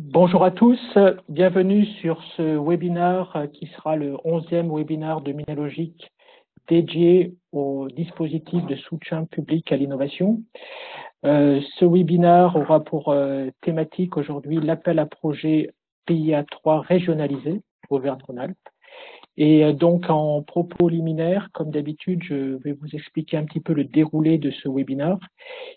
Bonjour à tous, bienvenue sur ce webinaire qui sera le 11e webinaire de Minalogic dédié au dispositif de soutien public à l'innovation. Ce webinaire aura pour thématique aujourd'hui l'appel à projet PIA 3 régionalisé Auvergne-Rhône-Alpes. Et donc en propos liminaire, comme d'habitude, je vais vous expliquer un petit peu le déroulé de ce webinaire.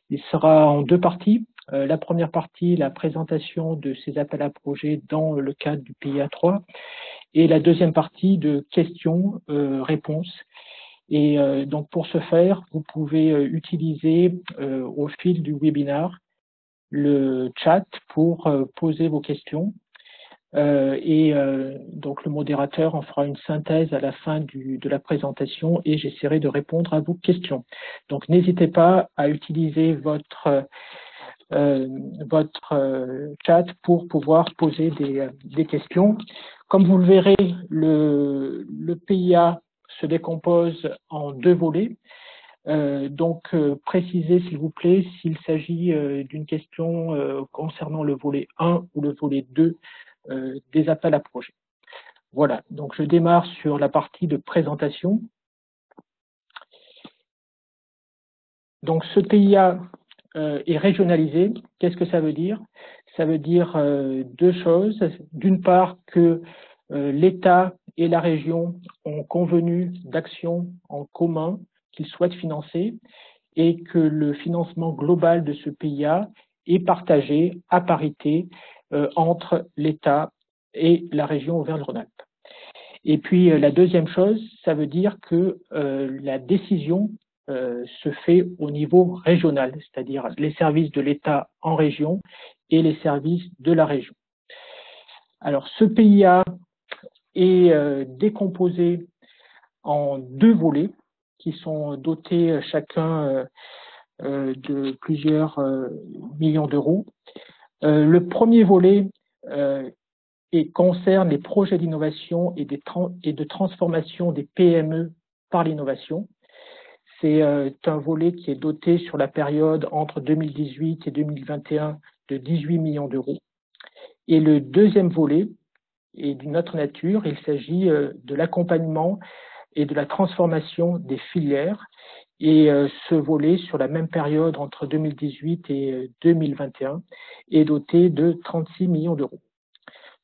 Il sera en deux parties. La première partie, la présentation de ces appels à projets dans le cadre du PIA 3 et la deuxième partie de questions-réponses. Et donc pour ce faire, vous pouvez utiliser au fil du webinaire le chat pour poser vos questions. Donc le modérateur en fera une synthèse à la fin de la présentation et j'essaierai de répondre à vos questions. Donc n'hésitez pas à utiliser votre chat pour pouvoir poser des questions. Comme vous le verrez, le PIA se décompose en deux volets. Précisez s'il vous plaît s'il s'agit d'une question concernant le volet 1 ou le volet 2 des appels à projets. Voilà, donc je démarre sur la partie de présentation. Donc ce PIA est régionalisé. Qu'est-ce que ça veut dire? Ça veut dire deux choses. D'une part que l'État et la région ont convenu d'actions en commun qu'ils souhaitent financer et que le financement global de ce PIA est partagé à parité entre l'État et la région Auvergne-Rhône-Alpes. Et puis la deuxième chose, ça veut dire que la décision se fait au niveau régional, c'est-à-dire les services de l'État en région et les services de la région. Alors ce PIA est décomposé en deux volets qui sont dotés chacun de plusieurs millions d'euros. Le premier volet et concerne les projets d'innovation et de transformation des PME par l'innovation. C'est un volet qui est doté sur la période entre 2018 et 2021 de 18 millions d'euros. Et le deuxième volet est d'une autre nature, il s'agit de l'accompagnement et de la transformation des filières. Et ce volet, sur la même période entre 2018 et 2021, est doté de 36 millions d'euros.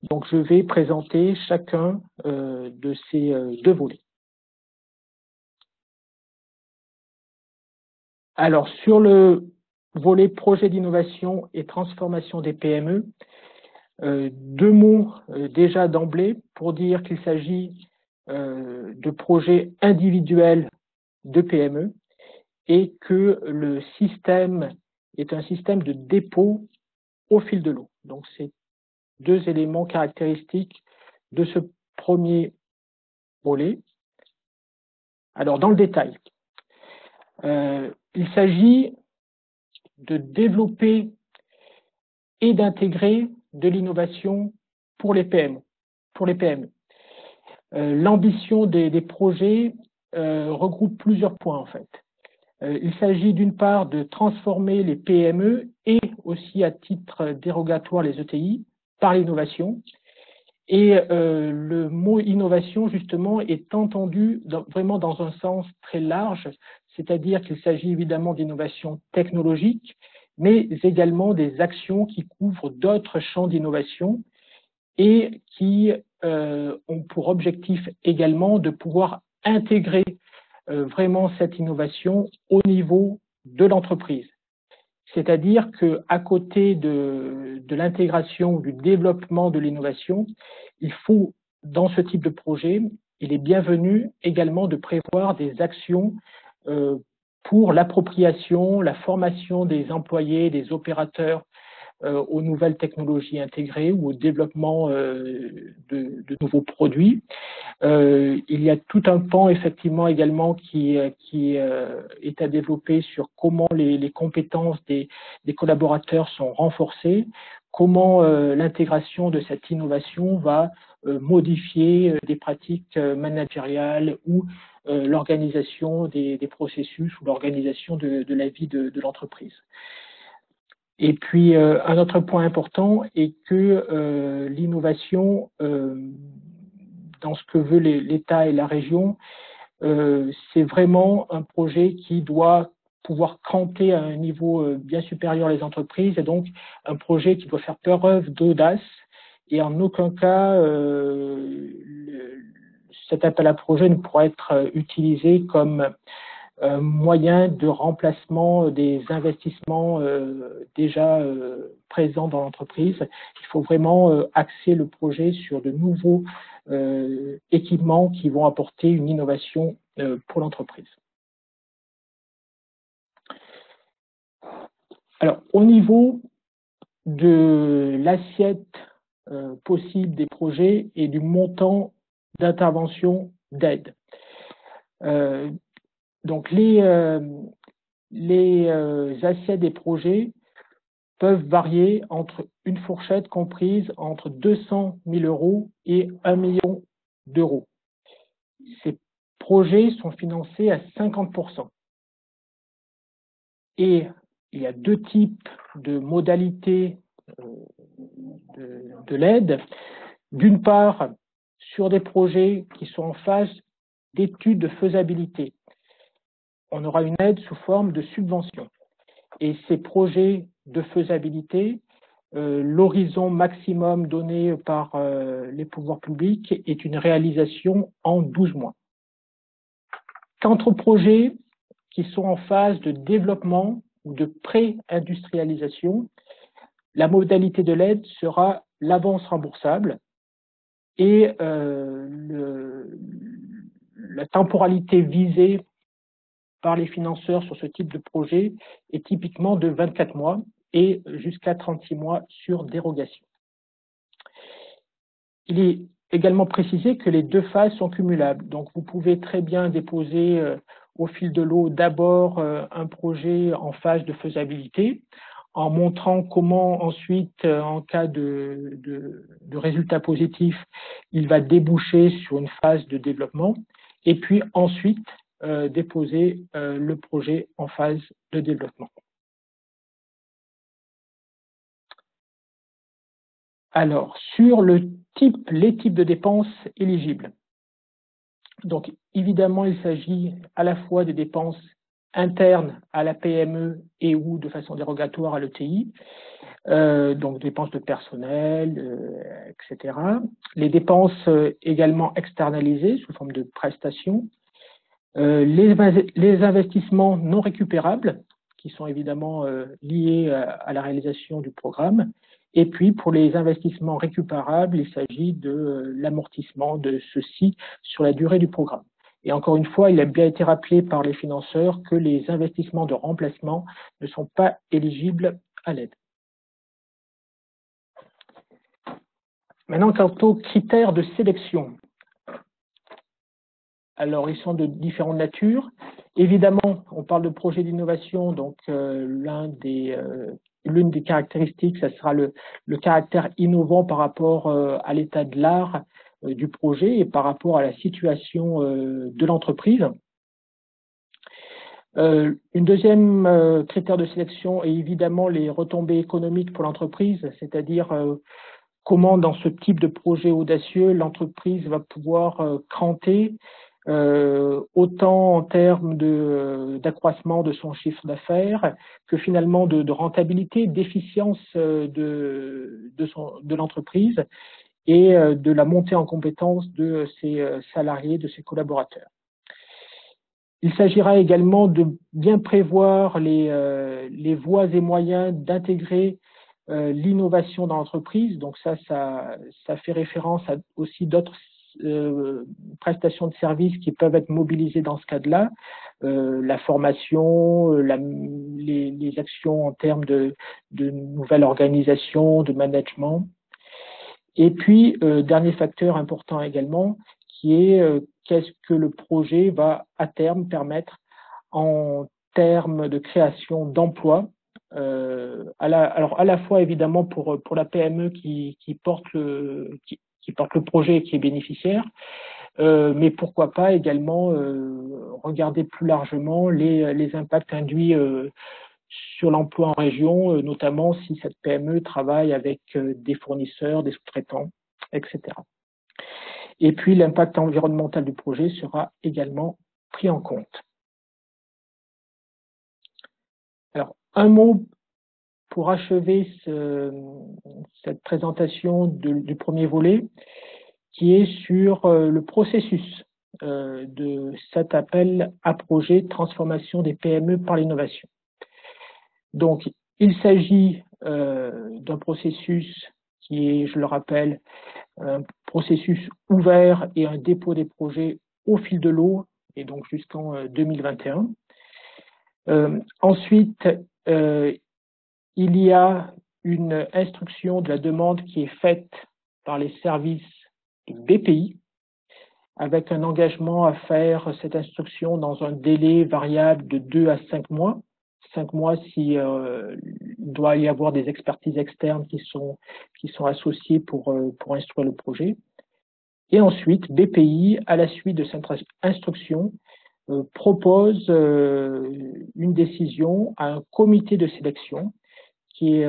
Donc, je vais présenter chacun de ces deux volets. Alors, sur le volet projet d'innovation et transformation des PME, deux mots déjà d'emblée pour dire qu'il s'agit de projets individuels de PME et que le système est un système de dépôt au fil de l'eau. Donc, c'est deux éléments caractéristiques de ce premier volet. Alors, dans le détail, il s'agit de développer et d'intégrer de l'innovation pour les PME. L'ambition des projets regroupe plusieurs points en fait. Il s'agit d'une part de transformer les PME et aussi à titre dérogatoire les ETI par l'innovation. Et le mot innovation, justement, est entendu vraiment dans un sens très large, c'est-à-dire qu'il s'agit évidemment d'innovation technologique, mais également des actions qui couvrent d'autres champs d'innovation et qui ont pour objectif également de pouvoir intégrer vraiment cette innovation au niveau de l'entreprise. C'est-à-dire qu'à côté de l'intégration, du développement de l'innovation, il faut, dans ce type de projet, il est bienvenu également de prévoir des actions pour l'appropriation, la formation des employés, des opérateurs aux nouvelles technologies intégrées ou au développement de nouveaux produits. Il y a tout un pan effectivement également qui est à développer sur comment les compétences des collaborateurs sont renforcées, comment l'intégration de cette innovation va modifier des pratiques managériales ou l'organisation des processus ou l'organisation de la vie de l'entreprise. Et puis, un autre point important est que l'innovation, dans ce que veut l'État et la région, c'est vraiment un projet qui doit pouvoir cranter à un niveau bien supérieur les entreprises, et donc un projet qui doit faire preuve d'audace, et en aucun cas cet appel à projet ne pourra être utilisé comme moyen de remplacement des investissements déjà présents dans l'entreprise. Il faut vraiment axer le projet sur de nouveaux équipements qui vont apporter une innovation pour l'entreprise. Alors, au niveau de l'assiette possible des projets et du montant d'intervention d'aide. Donc, les assiettes des projets peuvent varier entre une fourchette comprise entre 200 000 € et 1 million d'euros. Ces projets sont financés à 50%. Et il y a deux types de modalités de l'aide. D'une part, sur des projets qui sont en phase d'étude de faisabilité, on aura une aide sous forme de subvention. Et ces projets de faisabilité, l'horizon maximum donné par les pouvoirs publics est une réalisation en 12 mois. Quant aux projets qui sont en phase de développement ou de pré-industrialisation, la modalité de l'aide sera l'avance remboursable, et la temporalité visée par les financeurs sur ce type de projet est typiquement de 24 mois et jusqu'à 36 mois sur dérogation. Il est également précisé que les deux phases sont cumulables. Donc, vous pouvez très bien déposer au fil de l'eau d'abord un projet en phase de faisabilité, en montrant comment ensuite, en cas de résultats positifs, il va déboucher sur une phase de développement, et puis ensuite déposer le projet en phase de développement. Alors, sur les types de dépenses éligibles. Donc, évidemment, il s'agit à la fois des dépenses internes à la PME et ou de façon dérogatoire à l'ETI, donc dépenses de personnel, etc. Les dépenses également externalisées sous forme de prestations, les investissements non récupérables, qui sont évidemment liés à la réalisation du programme. Et puis, pour les investissements récupérables, il s'agit de l'amortissement de ceux-ci sur la durée du programme. Et encore une fois, il a bien été rappelé par les financeurs que les investissements de remplacement ne sont pas éligibles à l'aide. Maintenant, quant aux critères de sélection. Alors, ils sont de différentes natures. Évidemment, on parle de projet d'innovation, donc l'une des caractéristiques, ça sera le caractère innovant par rapport à l'état de l'art du projet et par rapport à la situation de l'entreprise. Une deuxième critère de sélection est évidemment les retombées économiques pour l'entreprise, c'est-à-dire comment dans ce type de projet audacieux, l'entreprise va pouvoir cranter autant en termes d'accroissement de son chiffre d'affaires que finalement de rentabilité, d'efficience de l'entreprise et de la montée en compétence de ses salariés, de ses collaborateurs. Il s'agira également de bien prévoir les voies et moyens d'intégrer l'innovation dans l'entreprise. Donc ça fait référence à aussi d'autres prestations de services qui peuvent être mobilisées dans ce cadre-là, la formation, les actions en termes de nouvelle organisation, de management. Et puis, dernier facteur important également, qui est qu'est-ce que le projet va à terme permettre en termes de création d'emplois, alors à la fois évidemment pour la PME qui porte le projet et qui est bénéficiaire, mais pourquoi pas également regarder plus largement les impacts induits sur l'emploi en région, notamment si cette PME travaille avec des fournisseurs, des sous-traitants, etc. Et puis, l'impact environnemental du projet sera également pris en compte. Alors, un mot pour achever cette présentation du premier volet, qui est sur le processus de cet appel à projet transformation des PME par l'innovation. Donc, il s'agit d'un processus qui est, je le rappelle, un processus ouvert et un dépôt des projets au fil de l'eau, et donc jusqu'en 2021. Ensuite, il y a une instruction de la demande qui est faite par les services du BPI, avec un engagement à faire cette instruction dans un délai variable de 2 à 5 mois. 5 mois si il doit y avoir des expertises externes qui sont associées pour instruire le projet. Et ensuite, BPI, à la suite de cette instruction, propose une décision à un comité de sélection qui est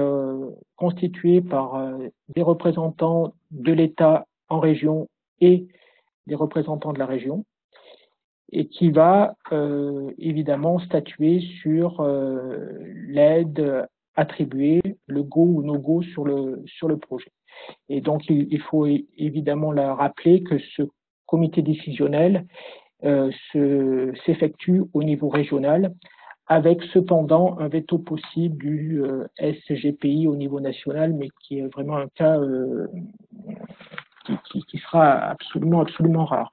constitué par des représentants de l'État en région et des représentants de la région, et qui va évidemment statuer sur l'aide attribuée, le go ou no go sur le projet. Et donc, il faut évidemment la rappeler que ce comité décisionnel s'effectue au niveau régional, avec cependant un veto possible du SGPI au niveau national, mais qui est vraiment un cas qui sera absolument rare.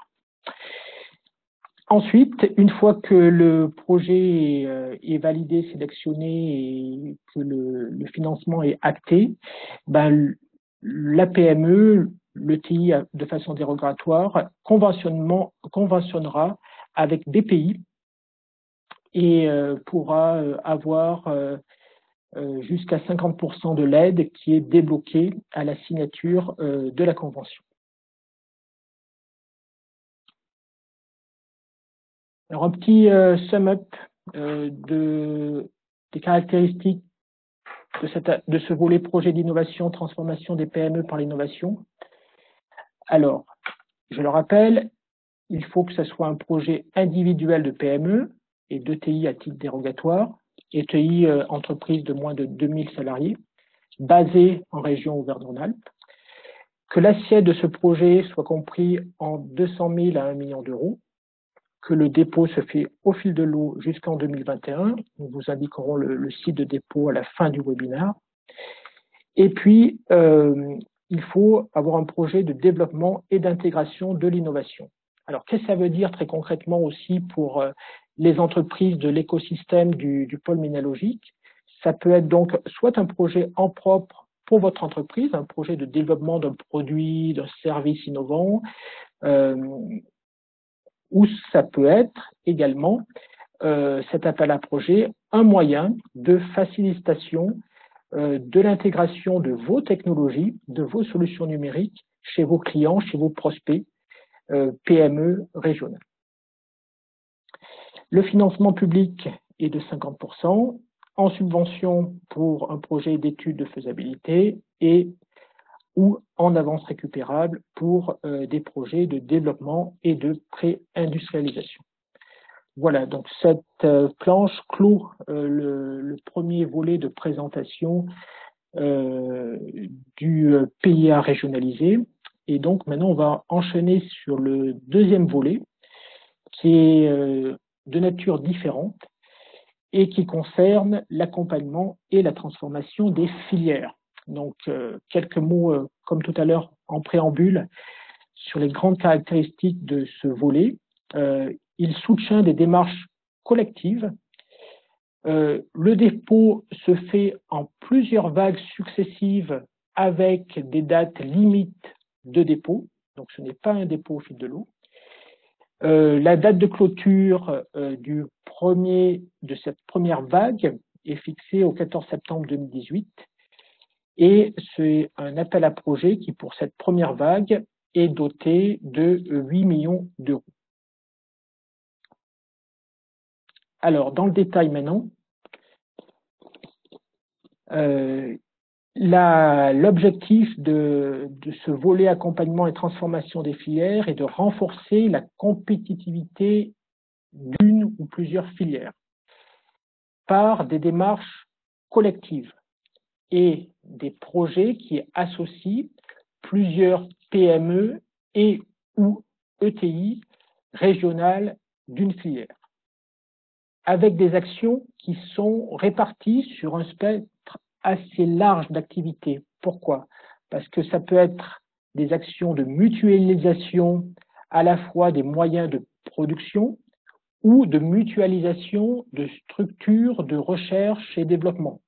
Ensuite, une fois que le projet est validé, sélectionné et que le financement est acté, ben, la PME, le TI de façon dérogatoire, conventionnera avec BPI et pourra avoir jusqu'à 50% de l'aide qui est débloquée à la signature de la convention. Alors, un petit sum-up des caractéristiques de ce volet projet d'innovation, transformation des PME par l'innovation. Alors, je le rappelle, il faut que ce soit un projet individuel de PME et d'ETI à titre dérogatoire, ETI entreprise de moins de 2000 salariés, basé en région Auvergne-Rhône-Alpes, que l'assiette de ce projet soit compris en 200 000 à 1 million d'euros, que le dépôt se fait au fil de l'eau jusqu'en 2021. Nous vous indiquerons le site de dépôt à la fin du webinaire. Et puis, il faut avoir un projet de développement et d'intégration de l'innovation. Alors, qu'est-ce que ça veut dire très concrètement aussi pour les entreprises de l'écosystème du pôle ménalogique? Ça peut être donc soit un projet en propre pour votre entreprise, un projet de développement d'un produit, d'un service innovant, ou ça peut être également cet appel à projet un moyen de facilitation de l'intégration de vos technologies, de vos solutions numériques chez vos clients, chez vos prospects PME régionales. Le financement public est de 50%, en subvention pour un projet d'étude de faisabilité et ou en avance récupérable pour des projets de développement et de pré-industrialisation. Voilà, donc cette planche clôt le premier volet de présentation du PIA régionalisé. Et donc maintenant, on va enchaîner sur le deuxième volet qui est de nature différente et qui concerne l'accompagnement et la transformation des filières. Donc, quelques mots, comme tout à l'heure en préambule, sur les grandes caractéristiques de ce volet. Il soutient des démarches collectives. Le dépôt se fait en plusieurs vagues successives avec des dates limites de dépôt. Donc, ce n'est pas un dépôt au fil de l'eau. La date de clôture de cette première vague est fixée au 14 septembre 2018. Et c'est un appel à projet qui, pour cette première vague, est doté de 8 millions d'euros. Alors, dans le détail maintenant, L'objectif de ce volet accompagnement et transformation des filières est de renforcer la compétitivité d'une ou plusieurs filières par des démarches collectives et des projets qui associent plusieurs PME et ou ETI régionales d'une filière, avec des actions qui sont réparties sur un spectre assez large d'activités. Pourquoi? Parce que ça peut être des actions de mutualisation à la fois des moyens de production ou de mutualisation de structures de recherche et développement.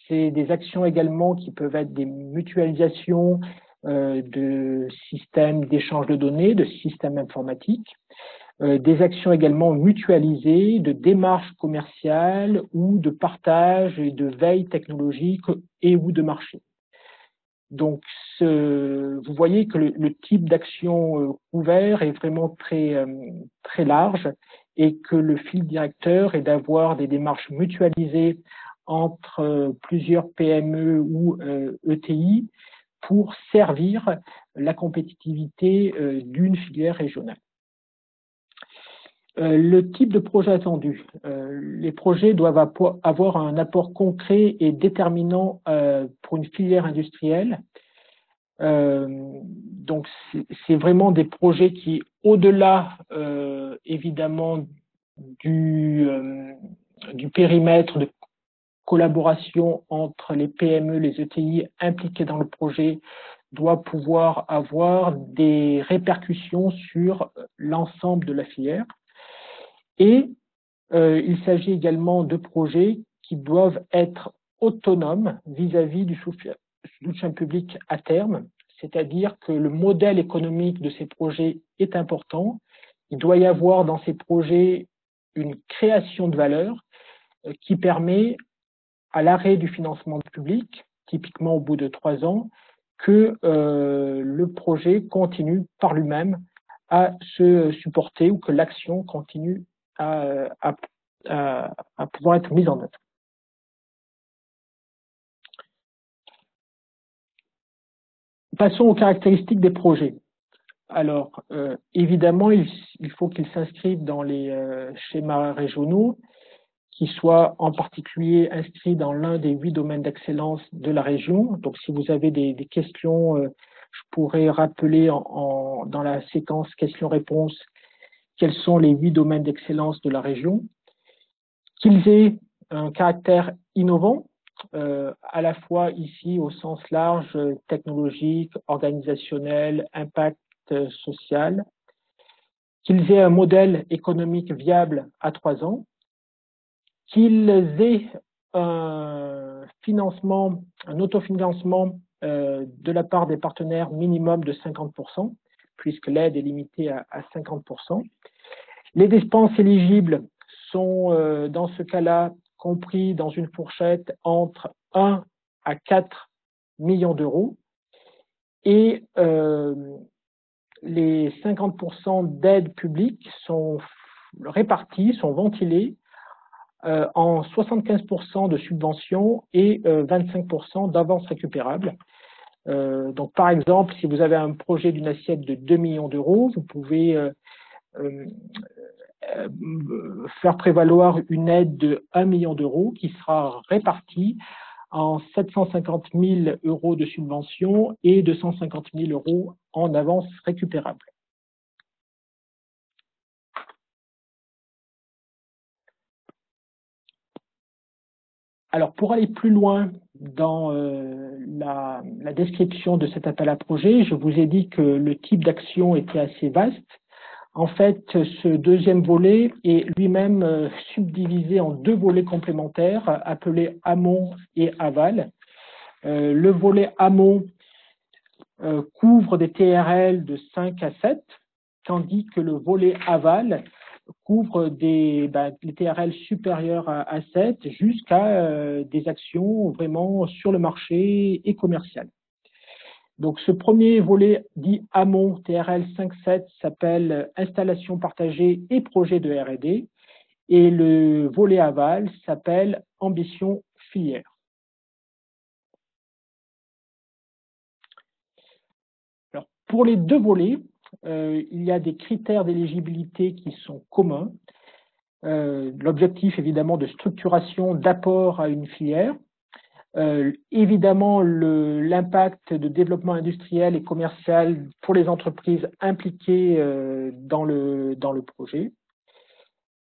C'est des actions également qui peuvent être des mutualisations de systèmes d'échange de données, de systèmes informatiques, des actions également mutualisées de démarches commerciales ou de partage et de veille technologique et ou de marché. Donc, vous voyez que le type d'action couvert est vraiment très large et que le fil directeur est d'avoir des démarches mutualisées entre plusieurs PME ou ETI pour servir la compétitivité d'une filière régionale. Le type de projet attendu. Les projets doivent avoir un apport concret et déterminant pour une filière industrielle. Donc, c'est vraiment des projets qui, au-delà évidemment du périmètre de collaboration entre les PME, les ETI impliqués dans le projet, doit pouvoir avoir des répercussions sur l'ensemble de la filière. Et il s'agit également de projets qui doivent être autonomes vis-à-vis du soutien public à terme, c'est-à-dire que le modèle économique de ces projets est important. Il doit y avoir dans ces projets une création de valeur qui permet à l'arrêt du financement public, typiquement au bout de 3 ans, que le projet continue par lui-même à se supporter ou que l'action continue à pouvoir être mise en œuvre. Passons aux caractéristiques des projets. Alors, évidemment, il faut qu'ils s'inscrivent dans les schémas régionaux, qui soient en particulier inscrits dans l'un des 8 domaines d'excellence de la région. Donc, si vous avez des questions, je pourrais rappeler dans la séquence questions-réponses quels sont les 8 domaines d'excellence de la région, qu'ils aient un caractère innovant, à la fois ici au sens large, technologique, organisationnel, impact social, qu'ils aient un modèle économique viable à 3 ans, qu'ils aient un financement, un autofinancement de la part des partenaires minimum de 50%, puisque l'aide est limitée à 50%. Les dépenses éligibles sont, dans ce cas-là, compris dans une fourchette entre 1 à 4 millions d'euros. Et les 50% d'aides publiques sont répartis, sont ventilés en 75% de subventions et 25% d'avances récupérables. Donc, par exemple, si vous avez un projet d'une assiette de 2 millions d'euros, vous pouvez faire prévaloir une aide de 1 million d'euros qui sera répartie en 750 000 euros de subventions et 250 000 euros en avances récupérables. Alors, pour aller plus loin dans la description de cet appel à projet, je vous ai dit que le type d'action était assez vaste. En fait, ce deuxième volet est lui-même subdivisé en 2 volets complémentaires appelés amont et aval. Le volet amont couvre des TRL de 5 à 7, tandis que le volet aval couvre les TRL supérieurs à 7 jusqu'à des actions vraiment sur le marché et commercial. Donc, ce premier volet dit amont TRL 5-7 s'appelle installation partagée et projet de R&D, et le volet aval s'appelle ambition filière. Pour les deux volets, il y a des critères d'éligibilité qui sont communs. L'objectif, évidemment, de structuration, d'apport à une filière. Évidemment, l'impact de développement industriel et commercial pour les entreprises impliquées dans le projet.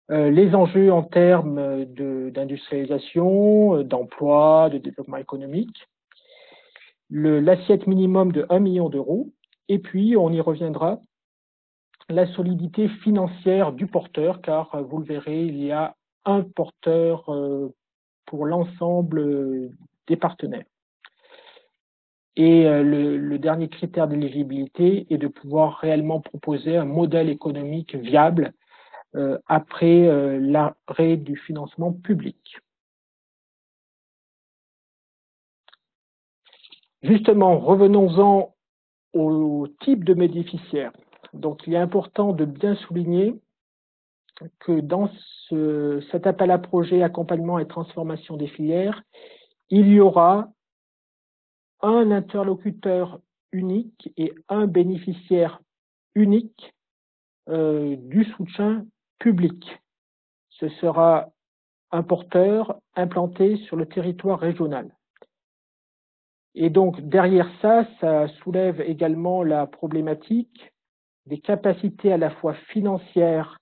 Les enjeux en termes d'industrialisation, d'emploi, de développement économique. L'assiette minimum de 1 million d'euros. Et puis, on y reviendra, la solidité financière du porteur, car vous le verrez, il y a un porteur pour l'ensemble des partenaires. Et le dernier critère d'éligibilité est de pouvoir réellement proposer un modèle économique viable après l'arrêt du financement public. Justement, revenons-en au type de bénéficiaire. Donc, il est important de bien souligner que dans cet appel à projet accompagnement et transformation des filières, il y aura un interlocuteur unique et un bénéficiaire unique du soutien public. Ce sera un porteur implanté sur le territoire régional. Et donc, derrière ça, ça soulève également la problématique des capacités à la fois financières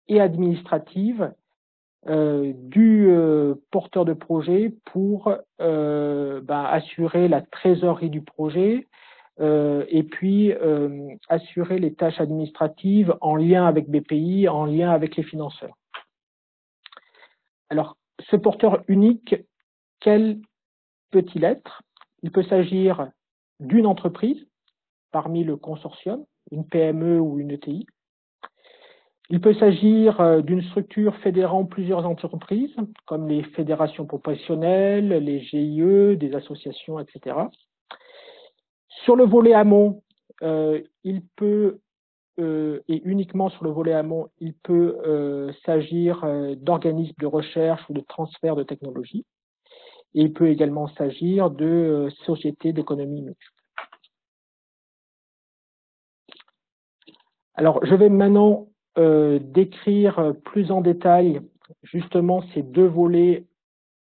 et administratives du porteur de projet pour assurer la trésorerie du projet et puis assurer les tâches administratives en lien avec BPI, en lien avec les financeurs. Alors, ce porteur unique, quel peut-il être? Il peut s'agir d'une entreprise parmi le consortium, une PME ou une ETI. Il peut s'agir d'une structure fédérant plusieurs entreprises, comme les fédérations professionnelles, les GIE, des associations, etc. Sur le volet amont, il peut, et uniquement sur le volet amont, il peut s'agir d'organismes de recherche ou de transfert de technologie. Et il peut également s'agir de sociétés d'économie mixte. Alors, je vais maintenant décrire plus en détail justement ces deux volets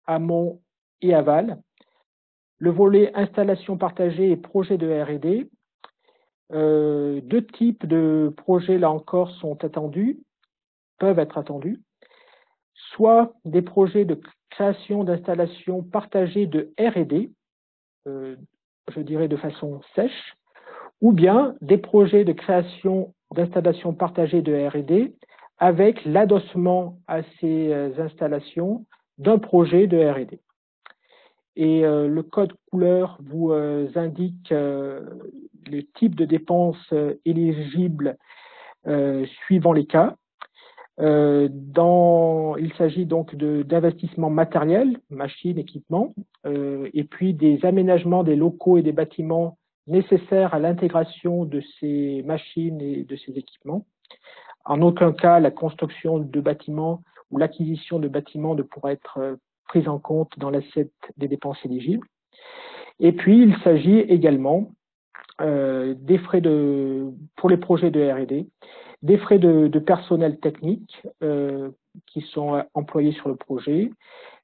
amont et aval. Le volet installation partagée et projet de R&D. Deux types de projets, là encore, sont attendus, peuvent être attendus. Soit des projets de création d'installation partagée de R&D, je dirais de façon sèche, ou bien des projets de création d'installations partagées de R&D avec l'adossement à ces installations d'un projet de R&D. Et le code couleur vous indique le type de dépenses éligibles suivant les cas. Il s'agit donc d'investissements matériels, machines, équipements, et puis des aménagements des locaux et des bâtiments nécessaires à l'intégration de ces machines et de ces équipements. En aucun cas, la construction de bâtiments ou l'acquisition de bâtiments ne pourra être prise en compte dans l'assiette des dépenses éligibles. Et puis, il s'agit également des frais pour les projets de R&D, des frais de personnel technique qui sont employés sur le projet,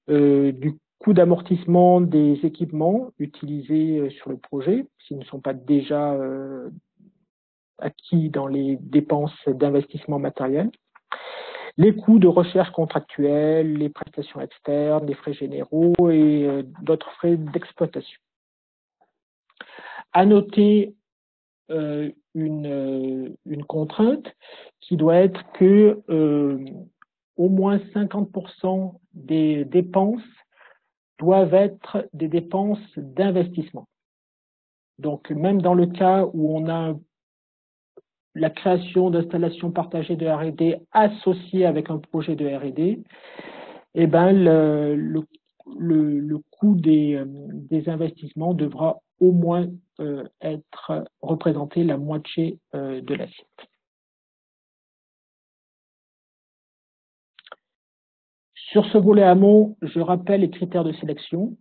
du coût d'amortissement des équipements utilisés sur le projet, s'ils ne sont pas déjà acquis dans les dépenses d'investissement matériel, les coûts de recherche contractuelle, les prestations externes, les frais généraux et d'autres frais d'exploitation. À noter une contrainte qui doit être que au moins 50% des dépenses doivent être des dépenses d'investissement. Donc, même dans le cas où on a la création d'installations partagées de R&D associée avec un projet de R&D, eh ben, le coût des investissements devra au moins représenter la moitié de l'assiette. Sur ce volet amont, je rappelle les critères de sélection.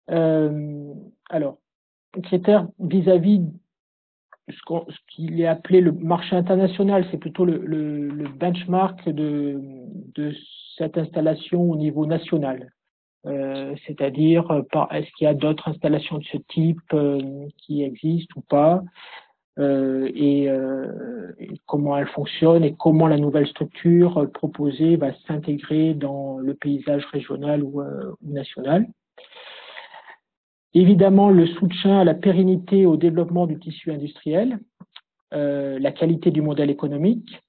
Alors, critères vis-à-vis ce qu'il est appelé le marché international, c'est plutôt le benchmark de cette installation au niveau national. C'est-à-dire, est-ce qu'il y a d'autres installations de ce type qui existent ou pas, et comment elles fonctionnent et comment la nouvelle structure proposée va s'intégrer dans le paysage régional ou national. Évidemment, le soutien à la pérennité et au développement du tissu industriel, la qualité du modèle économique,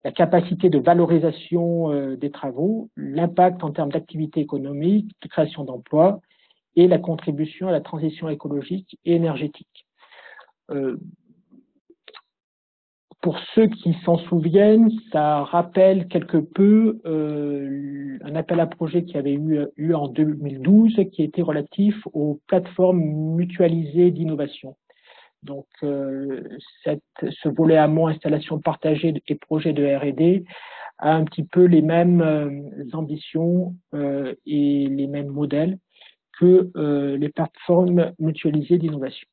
la capacité de valorisation des travaux, l'impact en termes d'activité économique, de création d'emplois et la contribution à la transition écologique et énergétique. Pour ceux qui s'en souviennent, ça rappelle quelque peu un appel à projet qui avait eu en 2012, qui était relatif aux plateformes mutualisées d'innovation. Donc, ce volet amont, installation partagée et projet de R&D a un petit peu les mêmes ambitions et les mêmes modèles que les plateformes mutualisées d'innovation.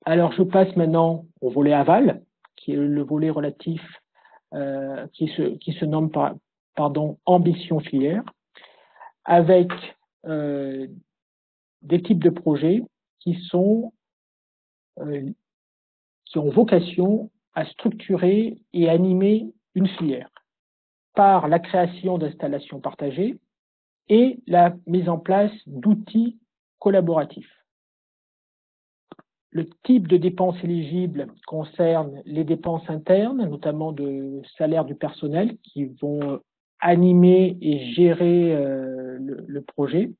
Alors, je passe maintenant au volet aval, qui est le volet relatif, qui se nomme ambition filière, avec des types de projets qui ont vocation à structurer et animer une filière par la création d'installations partagées et la mise en place d'outils collaboratifs. Le type de dépenses éligibles concerne les dépenses internes, notamment de salaire du personnel, qui vont animer et gérer le projet.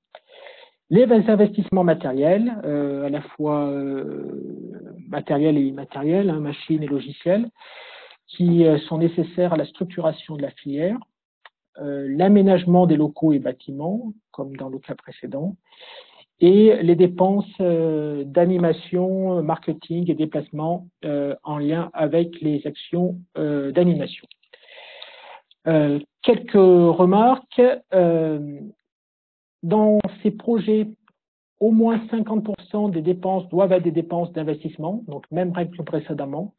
Les investissements matériels, à la fois matériels et immatériels, machines et logiciels, qui sont nécessaires à la structuration de la filière, l'aménagement des locaux et bâtiments, comme dans le cas précédent, et les dépenses d'animation, marketing et déplacement en lien avec les actions d'animation. Quelques remarques. Dans ces projets, au moins 50% des dépenses doivent être des dépenses d'investissement, donc même règle que précédemment.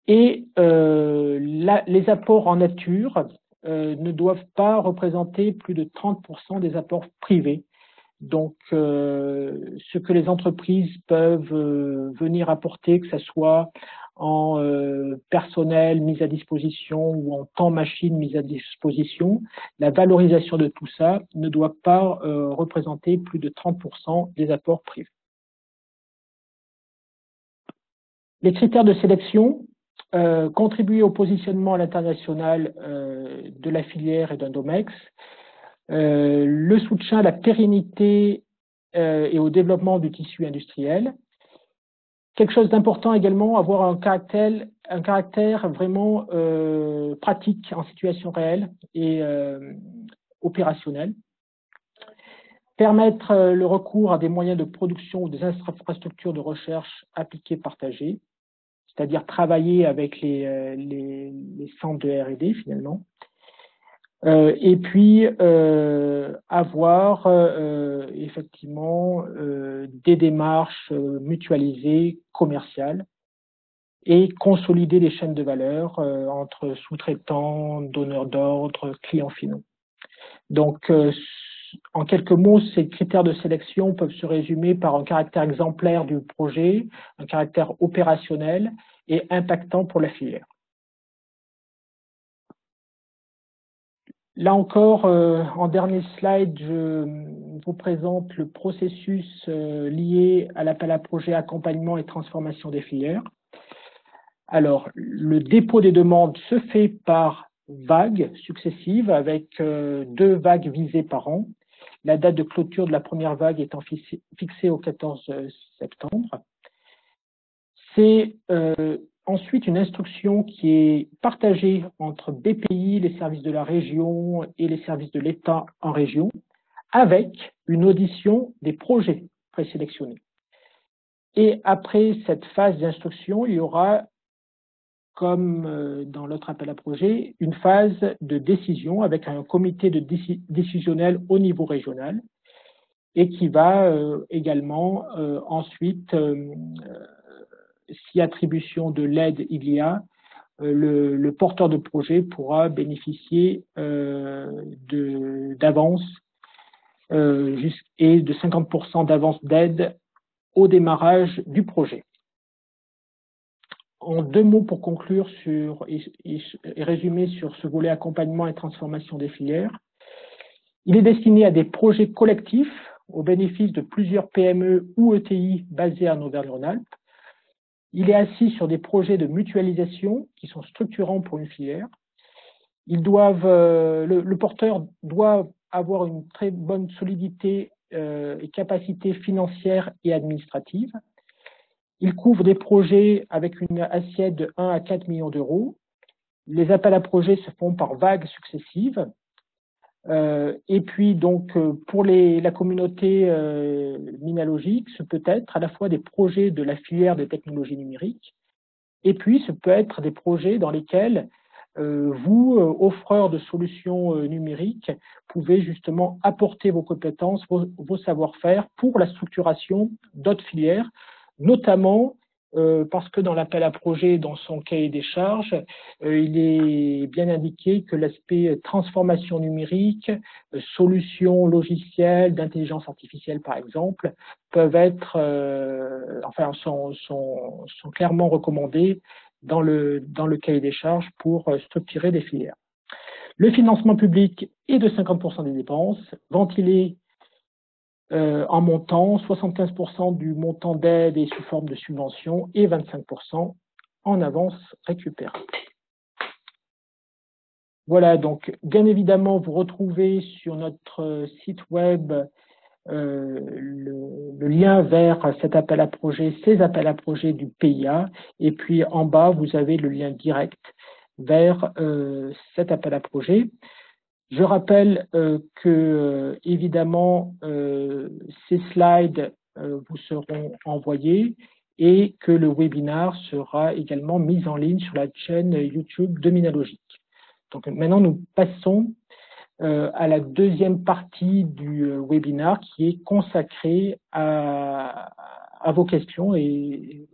Et les apports en nature ne doivent pas représenter plus de 30% des apports privés. Donc, ce que les entreprises peuvent venir apporter, que ce soit en personnel mis à disposition ou en temps machine mis à disposition, la valorisation de tout ça ne doit pas représenter plus de 30% des apports privés. Les critères de sélection, contribuer au positionnement à l'international de la filière et d'un DOMEX, le soutien à la pérennité et au développement du tissu industriel. Quelque chose d'important également, avoir un caractère vraiment pratique en situation réelle et opérationnel. Permettre le recours à des moyens de production ou des infrastructures de recherche appliquées partagées, c'est-à-dire travailler avec les centres de R&D finalement. Et puis avoir effectivement des démarches mutualisées commerciales et consolider les chaînes de valeur entre sous-traitants, donneurs d'ordre, clients finaux. Donc, en quelques mots, ces critères de sélection peuvent se résumer par un caractère exemplaire du projet, un caractère opérationnel et impactant pour la filière. Là encore, en dernier slide, je vous présente le processus lié à l'appel à projet accompagnement et transformation des filières. Alors, le dépôt des demandes se fait par vagues successives avec 2 vagues visées par an. La date de clôture de la première vague étant fixée au 14 septembre. C'est ensuite une instruction qui est partagée entre BPI, les services de la région et les services de l'État en région, avec une audition des projets présélectionnés. Et après cette phase d'instruction, il y aura, comme dans l'autre appel à projet, une phase de décision avec un comité décisionnel au niveau régional et qui va également ensuite, si attribution de l'aide il y a, le porteur de projet pourra bénéficier d'avance et de 50% d'avance d'aide au démarrage du projet. En 2 mots pour conclure et résumer sur ce volet accompagnement et transformation des filières. Il est destiné à des projets collectifs au bénéfice de plusieurs PME ou ETI basés en Auvergne-Rhône-Alpes. Il est assis sur des projets de mutualisation qui sont structurants pour une filière. Le porteur doit avoir une très bonne solidité et capacité financière et administrative. Il couvre des projets avec une assiette de 1 à 4 millions d'euros. Les appels à projets se font par vagues successives. Et puis, donc, pour la communauté minalogique, ce peut être à la fois des projets de la filière des technologies numériques, et puis ce peut être des projets dans lesquels vous, offreurs de solutions numériques, pouvez justement apporter vos compétences, vos savoir-faire pour la structuration d'autres filières, notamment parce que dans l'appel à projet, dans son cahier des charges, il est bien indiqué que l'aspect transformation numérique, solutions logicielles, d'intelligence artificielle par exemple, peuvent être, sont clairement recommandés dans le cahier des charges pour structurer des filières. Le financement public est de 50% des dépenses, ventilé en montant, 75% du montant d'aide est sous forme de subvention et 25% en avance récupérable. Voilà, donc bien évidemment, vous retrouvez sur notre site web le lien vers cet appel à projet, ces appels à projet du PIA, et puis en bas, vous avez le lien direct vers cet appel à projet. Je rappelle que, évidemment, ces slides vous seront envoyés et que le webinaire sera également mis en ligne sur la chaîne YouTube de Minalogic. Donc maintenant, nous passons à la deuxième partie du webinaire qui est consacrée à vos questions et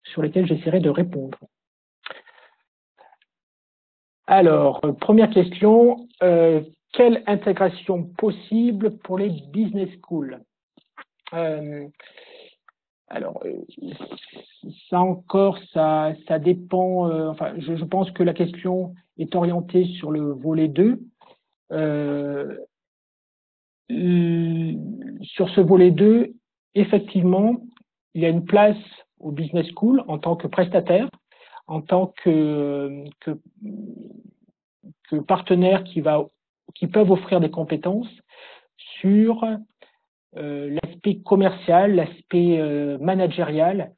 sur lesquelles j'essaierai de répondre. Alors, première question, quelle intégration possible pour les business schools? Alors, ça encore, ça dépend, enfin, je pense que la question est orientée sur le volet 2. Sur ce volet 2, effectivement, il y a une place au business school en tant que prestataire, en tant que partenaires qui peuvent offrir des compétences sur l'aspect commercial, l'aspect managérial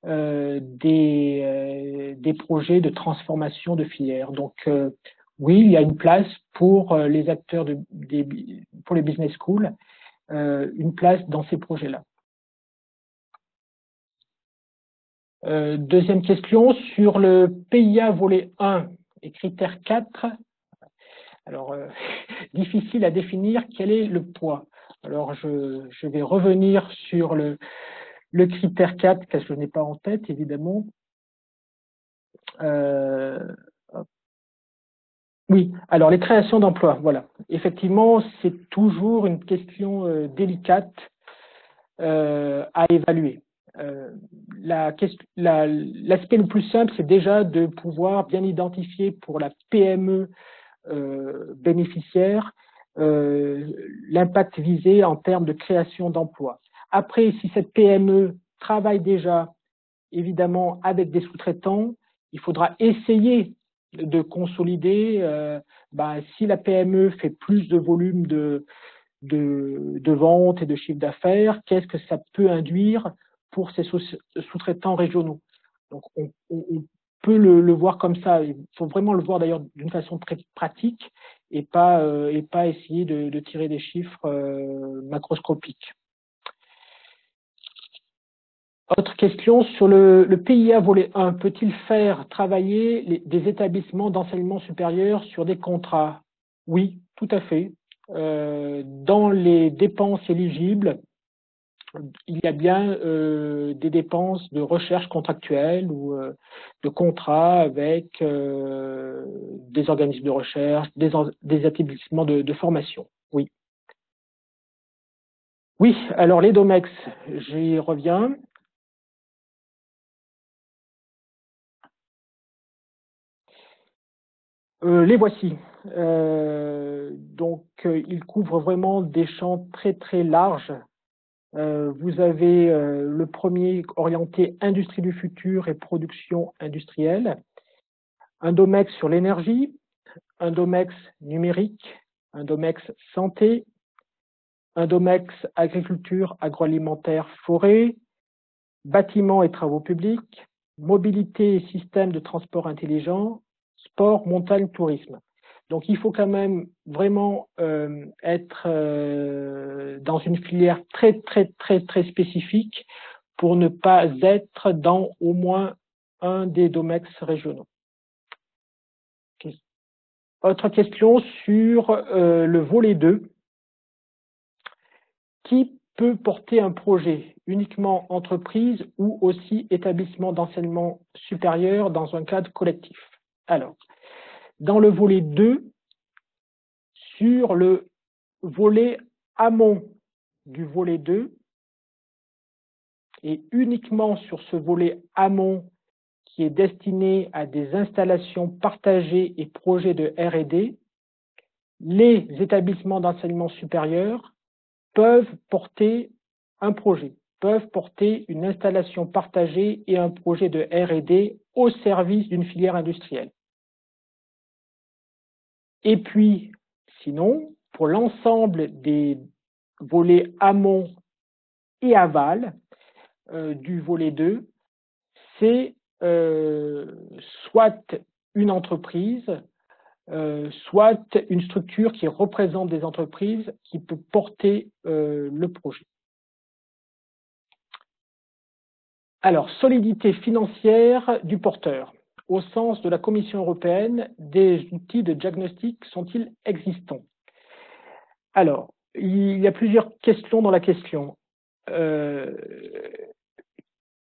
des projets de transformation de filière. Donc, oui, il y a une place pour les acteurs pour les business schools, une place dans ces projets-là. Deuxième question, sur le PIA volet 1 et critère 4, alors difficile à définir quel est le poids. Alors je vais revenir sur le critère 4, car je ne l'ai pas en tête, évidemment. Oui, alors les créations d'emplois, voilà. Effectivement, c'est toujours une question délicate à évaluer. L'aspect le plus simple, c'est déjà de pouvoir bien identifier pour la PME bénéficiaire l'impact visé en termes de création d'emplois. Après, si cette PME travaille déjà évidemment avec des sous-traitants, il faudra essayer de consolider. Si la PME fait plus de volume de ventes et de chiffre d'affaires, qu'est-ce que ça peut induire pour ces sous-traitants régionaux? Donc, on peut le voir comme ça. Il faut vraiment le voir d'ailleurs d'une façon très pratique et pas essayer de tirer des chiffres macroscopiques. Autre question, sur le PIA volet 1, peut-il faire travailler des établissements d'enseignement supérieur sur des contrats? Oui, tout à fait. dans les dépenses éligibles, il y a bien des dépenses de recherche contractuelle ou de contrats avec des organismes de recherche, des établissements de formation. Oui. Oui, alors les DOMEX, j'y reviens. Les voici. Donc, ils couvrent vraiment des champs très très larges. Vous avez le premier orienté industrie du futur et production industrielle, un DOMEX sur l'énergie, un DOMEX numérique, un DOMEX santé, un DOMEX agriculture, agroalimentaire, forêt, bâtiments et travaux publics, mobilité et systèmes de transport intelligent, sport, montagne, tourisme. Donc il faut quand même vraiment être dans une filière très très très très spécifique pour ne pas être dans au moins un des DOMEX régionaux. Okay. Autre question sur le volet 2. Qui peut porter un projet? Uniquement entreprise ou aussi établissement d'enseignement supérieur dans un cadre collectif? Alors, dans le volet 2, sur le volet amont du volet 2, et uniquement sur ce volet amont qui est destiné à des installations partagées et projets de R&D, les établissements d'enseignement supérieur peuvent porter un projet, peuvent porter une installation partagée et un projet de R&D au service d'une filière industrielle. Et puis, sinon, pour l'ensemble des volets amont et aval du volet 2, c'est soit une entreprise, soit une structure qui représente des entreprises qui peut porter le projet. Alors, solidité financière du porteur. Au sens de la Commission européenne, des outils de diagnostic sont-ils existants? Alors, il y a plusieurs questions dans la question.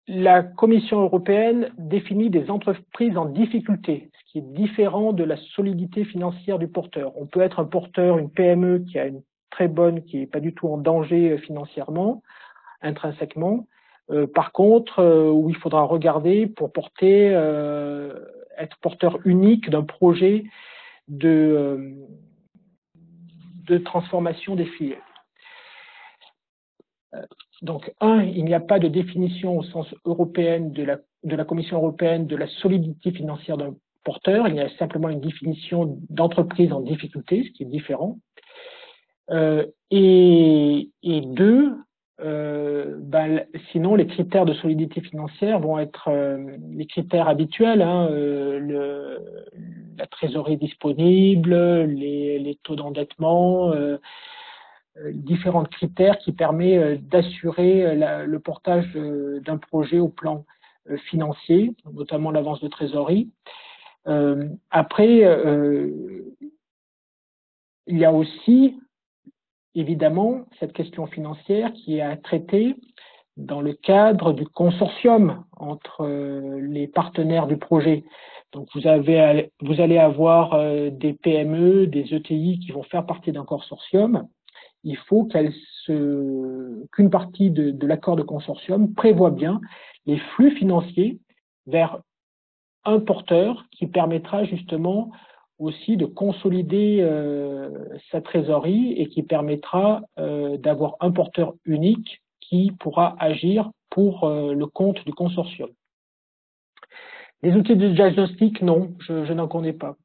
La Commission européenne définit des entreprises en difficulté, ce qui est différent de la solidité financière du porteur. On peut être un porteur, une PME qui a une très bonne, qui n'est pas du tout en danger financièrement, intrinsèquement. Par contre, où il faudra regarder pour porter, être porteur unique d'un projet de transformation des filières. Donc, il n'y a pas de définition au sens européen de la Commission européenne de la solidité financière d'un porteur. Il y a simplement une définition d'entreprise en difficulté, ce qui est différent. Et deux, sinon, les critères de solidité financière vont être les critères habituels, hein, la trésorerie disponible, les taux d'endettement, différents critères qui permettent d'assurer le portage d'un projet au plan financier, notamment l'avance de trésorerie. Après, il y a aussi évidemment cette question financière qui est à traiter dans le cadre du consortium entre les partenaires du projet. Donc vous allez avoir des PME, des ETI qui vont faire partie d'un consortium. Il faut qu'une partie de l'accord de consortium prévoit bien les flux financiers vers un porteur qui permettra justement aussi de consolider sa trésorerie et qui permettra d'avoir un porteur unique qui pourra agir pour le compte du consortium. Les outils de diagnostic, non, je n'en connais pas.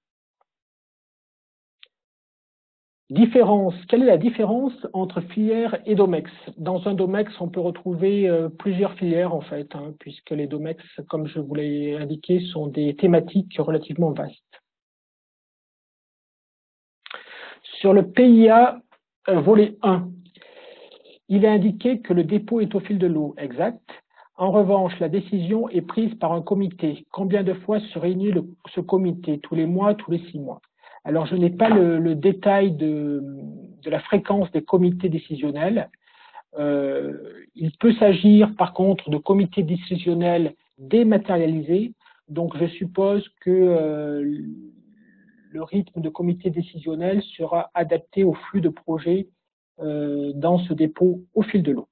Différence. Quelle est la différence entre filière et DOMEX? Dans un DOMEX, on peut retrouver plusieurs filières en fait, hein, puisque les DOMEX, comme je vous l'ai indiqué, sont des thématiques relativement vastes. Sur le PIA volet 1, il est indiqué que le dépôt est au fil de l'eau, exact. En revanche, la décision est prise par un comité. Combien de fois se réunit ce comité? Tous les mois, tous les 6 mois? Alors, je n'ai pas le détail de la fréquence des comités décisionnels. Il peut s'agir par contre de comités décisionnels dématérialisés. Donc je suppose que le rythme de comité décisionnel sera adapté au flux de projets dans ce dépôt au fil de l'eau.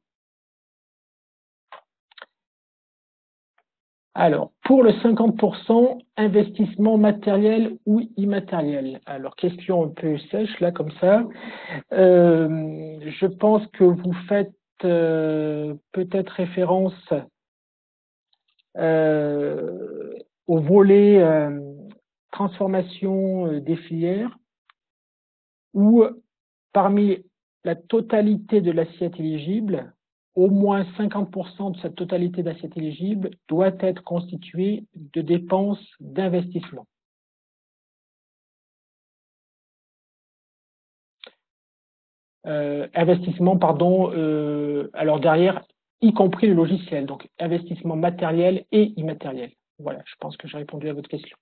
Alors, pour le 50%, investissement matériel ou immatériel? Alors, question un peu sèche, là, comme ça. Je pense que vous faites peut-être référence au volet transformation des filières, où parmi la totalité de l'assiette éligible, au moins 50% de cette totalité d'assiette éligible doit être constituée de dépenses d'investissement. Investissement, pardon, alors derrière, y compris le logiciel, donc investissement matériel et immatériel. Voilà, je pense que j'ai répondu à votre question.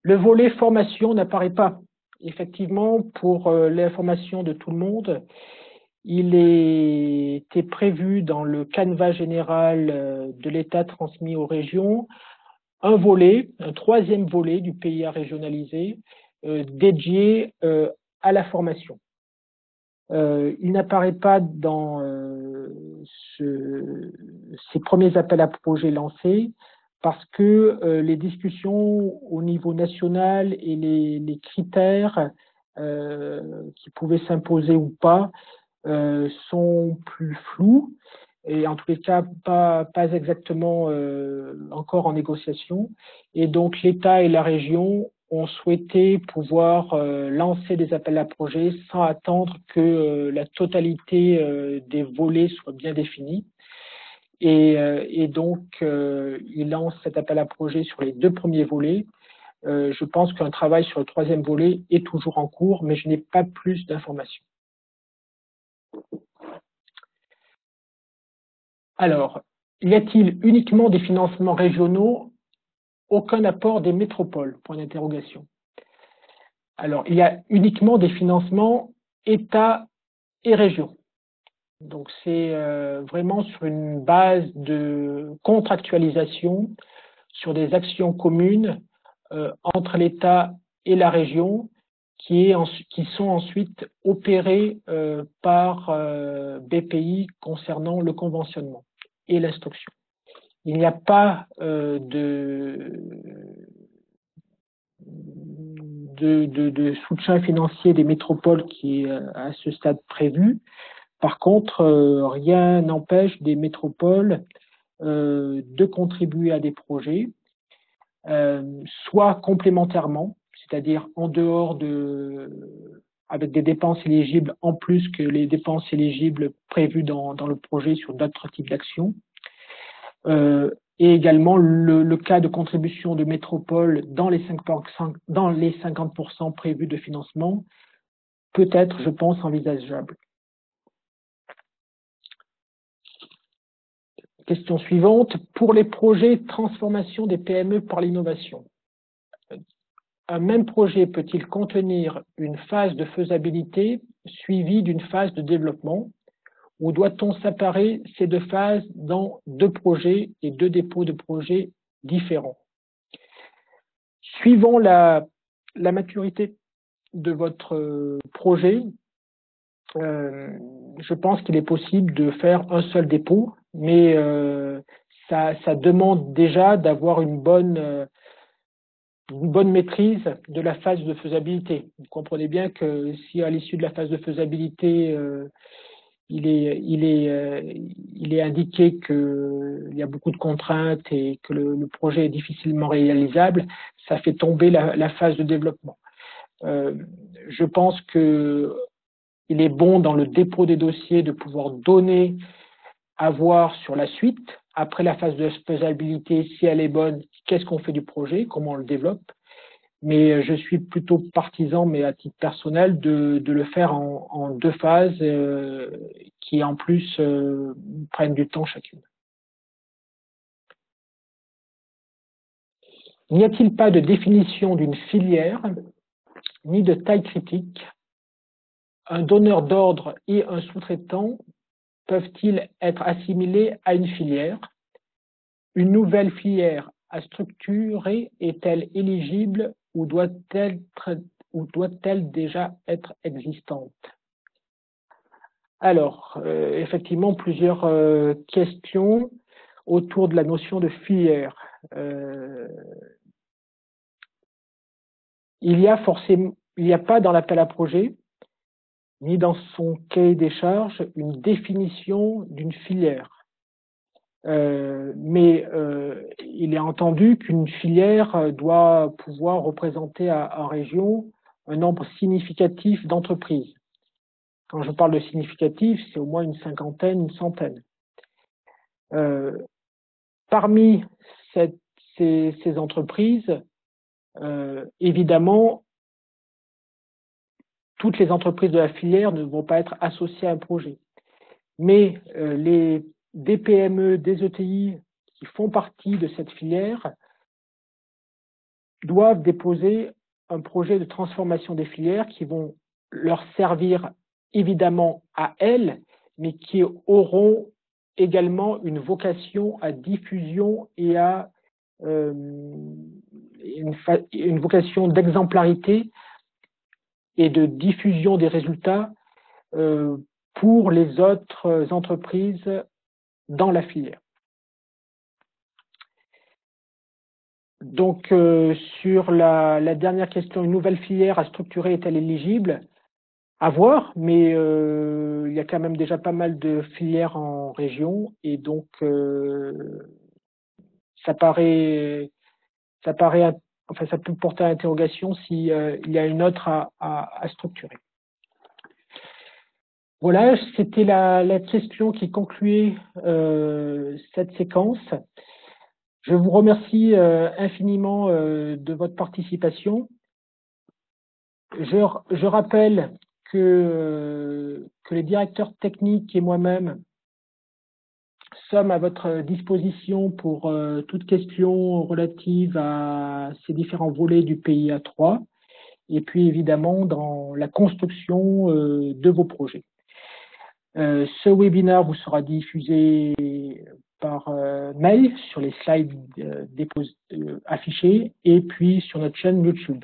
Le volet formation n'apparaît pas. Effectivement, pour l'information de tout le monde, il était prévu dans le canevas général de l'État transmis aux régions un volet, un troisième volet du PIA régionalisé dédié à la formation. Il n'apparaît pas dans ces premiers appels à projets lancés parce que les discussions au niveau national et les critères qui pouvaient s'imposer ou pas sont plus flous et en tous les cas pas exactement encore en négociation. Et donc l'État et la région ont souhaité pouvoir lancer des appels à projets sans attendre que la totalité des volets soit bien définie. Et donc, ils lancent cet appel à projets sur les 2 premiers volets. Je pense qu'un travail sur le 3e volet est toujours en cours, mais je n'ai pas plus d'informations. Alors, y a-t-il uniquement des financements régionaux? Aucun apport des métropoles? Point d'interrogation. Alors, il y a uniquement des financements État et région. Donc, c'est vraiment sur une base de contractualisation sur des actions communes entre l'État et la région qui sont ensuite opérées par BPI concernant le conventionnement et l'instruction. Il n'y a pas de soutien financier des métropoles qui est à ce stade prévu. Par contre, rien n'empêche des métropoles de contribuer à des projets, soit complémentairement, c'est-à-dire en dehors avec des dépenses éligibles en plus que les dépenses éligibles prévues dans le projet sur d'autres types d'actions. Et également le cas de contribution de métropole dans les 50% prévus de financement peut être, je pense, envisageable. Question suivante. Pour les projets de transformation des PME par l'innovation, un même projet peut-il contenir une phase de faisabilité suivie d'une phase de développement, ou doit-on séparer ces 2 phases dans 2 projets et 2 dépôts de projets différents? Suivant la maturité de votre projet, je pense qu'il est possible de faire un seul dépôt, mais ça demande déjà d'avoir une bonne maîtrise de la phase de faisabilité. Vous comprenez bien que si à l'issue de la phase de faisabilité, il est indiqué qu'il y a beaucoup de contraintes et que le projet est difficilement réalisable, ça fait tomber la phase de développement. Je pense qu'il est bon dans le dépôt des dossiers de pouvoir donner à voir sur la suite, après la phase de faisabilité, si elle est bonne, qu'est-ce qu'on fait du projet, comment on le développe. Mais je suis plutôt partisan, mais à titre personnel, de le faire en 2 phases qui en plus prennent du temps chacune. N'y a-t-il pas de définition d'une filière ni de taille critique un donneur d'ordre et un sous-traitant peuvent-ils être assimilés à une filière? Une nouvelle filière à structurer est-elle éligible ou doit-elle déjà être existante? Alors, effectivement, plusieurs questions autour de la notion de filière. Il n'y a pas dans l'appel à projet, ni dans son cahier des charges, une définition d'une filière. Mais il est entendu qu'une filière doit pouvoir représenter en région un nombre significatif d'entreprises. Quand je parle de significatif, c'est au moins une cinquantaine, une centaine. Parmi ces entreprises, évidemment, toutes les entreprises de la filière ne vont pas être associées à un projet. Mais des PME, des ETI qui font partie de cette filière doivent déposer un projet de transformation des filières qui vont leur servir évidemment à elles, mais qui auront également une vocation à diffusion et à une vocation d'exemplarité et de diffusion des résultats pour les autres entreprises dans la filière. Donc, sur la dernière question, une nouvelle filière à structurer est-elle éligible? À voir, mais il y a quand même déjà pas mal de filières en région et donc ça peut porter à interrogation s'il y a une autre à structurer. Voilà, c'était la question qui concluait cette séquence. Je vous remercie infiniment de votre participation. Je rappelle que les directeurs techniques et moi-même sommes à votre disposition pour toute question relative à ces différents volets du PIA 3 et puis évidemment dans la construction de vos projets. Ce webinaire vous sera diffusé par mail sur les slides affichés et puis sur notre chaîne YouTube.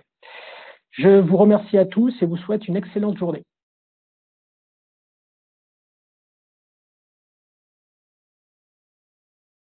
Je vous remercie à tous et vous souhaite une excellente journée.